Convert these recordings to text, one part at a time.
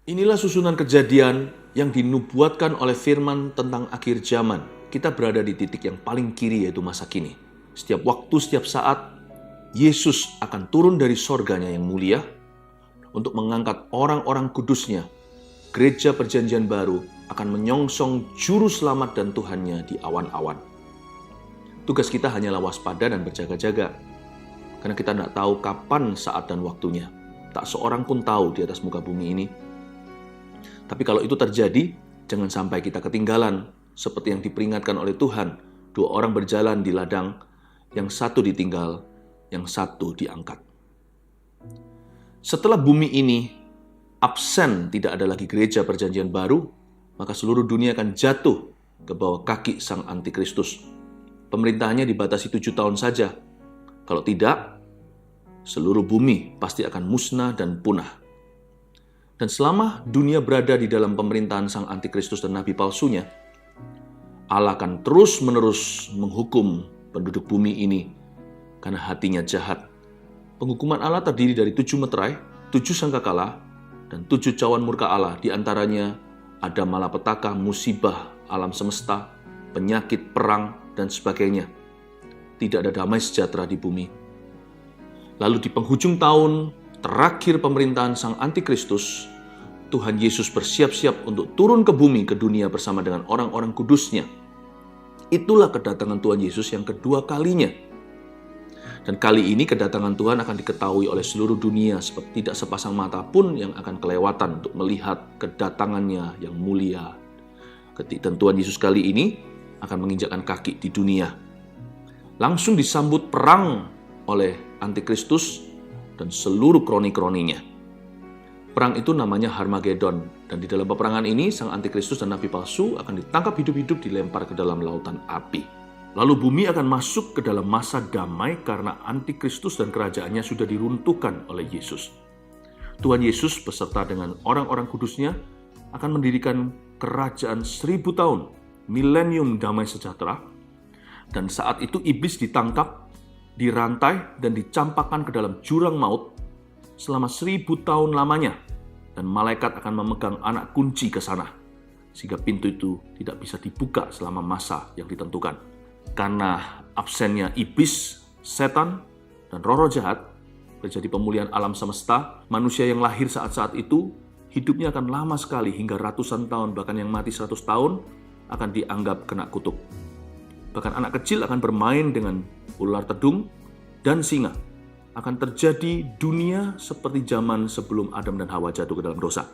Inilah susunan kejadian yang dinubuatkan oleh firman tentang akhir zaman. Kita berada di titik yang paling kiri, yaitu masa kini. Setiap waktu, setiap saat, Yesus akan turun dari sorganya yang mulia untuk mengangkat orang-orang kudusnya. Gereja Perjanjian Baru akan menyongsong juru selamat dan Tuhannya di awan-awan. Tugas kita hanyalah waspada dan berjaga-jaga, karena kita tidak tahu kapan, saat, dan waktunya. Tak seorang pun tahu di atas muka bumi ini. Tapi kalau itu terjadi, jangan sampai kita ketinggalan, seperti yang diperingatkan oleh Tuhan. 2 orang berjalan di ladang, yang satu ditinggal, yang satu diangkat. Setelah bumi ini absen, tidak ada lagi gereja Perjanjian Baru, maka seluruh dunia akan jatuh ke bawah kaki Sang Antikristus. Pemerintahannya dibatasi 7 tahun saja. Kalau tidak, seluruh bumi pasti akan musnah dan punah. Dan selama dunia berada di dalam pemerintahan Sang Antikristus dan nabi palsunya, Allah akan terus-menerus menghukum penduduk bumi ini karena hatinya jahat. Penghukuman Allah terdiri dari 7 meterai, 7 sangkakala, dan 7 cawan murka Allah. Di antaranya ada malapetaka, musibah, alam semesta, penyakit, perang, dan sebagainya. Tidak ada damai sejahtera di bumi. Lalu di penghujung tahun terakhir pemerintahan Sang Antikristus, Tuhan Yesus bersiap-siap untuk turun ke bumi, ke dunia bersama dengan orang-orang kudusnya. Itulah kedatangan Tuhan Yesus yang kedua kalinya. Dan kali ini kedatangan Tuhan akan diketahui oleh seluruh dunia, seperti tidak sepasang mata pun yang akan kelewatan untuk melihat kedatangannya yang mulia. Dan Tuhan Yesus kali ini akan menginjakkan kaki di dunia. Langsung disambut perang oleh Antikristus dan seluruh kroni-kroninya. Perang itu namanya Harmagedon, dan di dalam peperangan ini Sang Antikristus dan nabi palsu akan ditangkap hidup-hidup, dilempar ke dalam lautan api. Lalu bumi akan masuk ke dalam masa damai karena Antikristus dan kerajaannya sudah diruntuhkan oleh Yesus. Tuhan Yesus beserta dengan orang-orang kudusnya akan mendirikan kerajaan 1000 tahun, milenium damai sejahtera, dan saat itu iblis ditangkap, dirantai, dan dicampakkan ke dalam jurang maut selama 1000 tahun lamanya, dan malaikat akan memegang anak kunci ke sana, sehingga pintu itu tidak bisa dibuka selama masa yang ditentukan. Karena absennya iblis, setan, dan roh-roh jahat, terjadi pemulihan alam semesta. Manusia yang lahir saat-saat itu, hidupnya akan lama sekali, hingga ratusan tahun, bahkan yang mati 100 tahun, akan dianggap kena kutuk. Bahkan anak kecil akan bermain dengan ular tedung dan singa. Akan terjadi dunia seperti zaman sebelum Adam dan Hawa jatuh ke dalam dosa.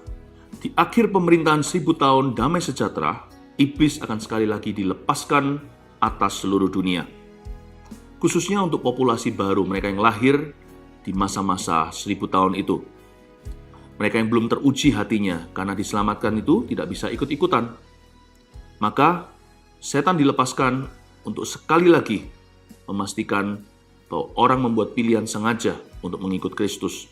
Di akhir pemerintahan 1000 tahun damai sejahtera, iblis akan sekali lagi dilepaskan atas seluruh dunia. Khususnya untuk populasi baru, mereka yang lahir di masa-masa 1000 tahun itu. Mereka yang belum teruji hatinya karena diselamatkan itu tidak bisa ikut-ikutan. Maka setan dilepaskan untuk sekali lagi memastikan bahwa orang membuat pilihan sengaja untuk mengikut Kristus.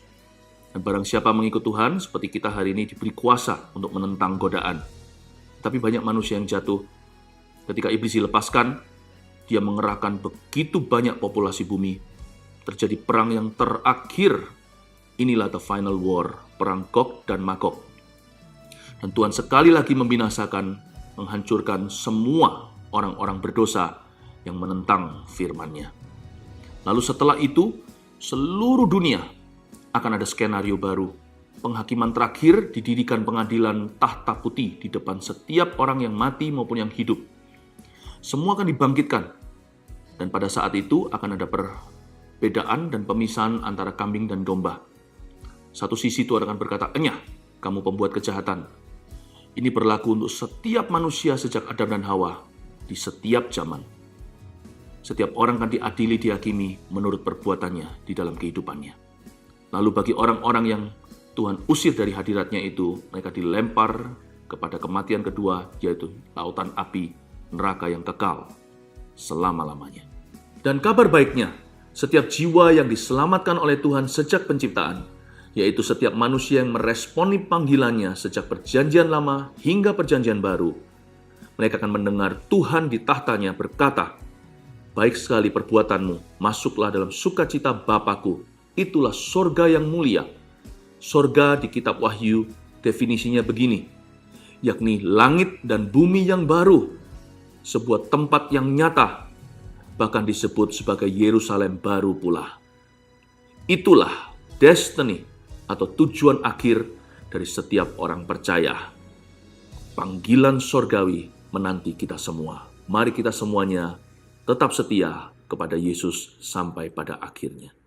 Dan barang siapa mengikut Tuhan, seperti kita hari ini diberi kuasa untuk menentang godaan. Tapi banyak manusia yang jatuh. Ketika iblis dilepaskan, dia mengerahkan begitu banyak populasi bumi. Terjadi perang yang terakhir. Inilah the final war, perang Gog dan Magog. Dan Tuhan sekali lagi membinasakan, menghancurkan semua orang-orang berdosa yang menentang firman-Nya. Lalu setelah itu, seluruh dunia akan ada skenario baru. Penghakiman terakhir didirikan pengadilan tahta putih di depan setiap orang yang mati maupun yang hidup. Semua akan dibangkitkan. Dan pada saat itu akan ada perbedaan dan pemisahan antara kambing dan domba. Satu sisi Tuhan akan berkata, "Enyah, kamu pembuat kejahatan." Ini berlaku untuk setiap manusia sejak Adam dan Hawa di setiap zaman. Setiap orang akan diadili, dihakimi menurut perbuatannya di dalam kehidupannya. Lalu bagi orang-orang yang Tuhan usir dari hadiratnya itu, mereka dilempar kepada kematian kedua, yaitu lautan api, neraka yang kekal selama-lamanya. Dan kabar baiknya, setiap jiwa yang diselamatkan oleh Tuhan sejak penciptaan, yaitu setiap manusia yang meresponi panggilannya sejak perjanjian lama hingga perjanjian baru, mereka akan mendengar Tuhan di tahtanya berkata, "Baik sekali perbuatanmu, masuklah dalam sukacita Bapa-Ku." Itulah sorga yang mulia. Sorga di kitab Wahyu Definisinya begini, yakni langit dan bumi yang baru, sebuah tempat yang nyata, bahkan disebut sebagai Yerusalem baru pula. Itulah destiny atau tujuan akhir dari setiap orang percaya. Panggilan sorgawi menanti kita semua. Mari kita semuanya tetap setia kepada Yesus sampai pada akhirnya.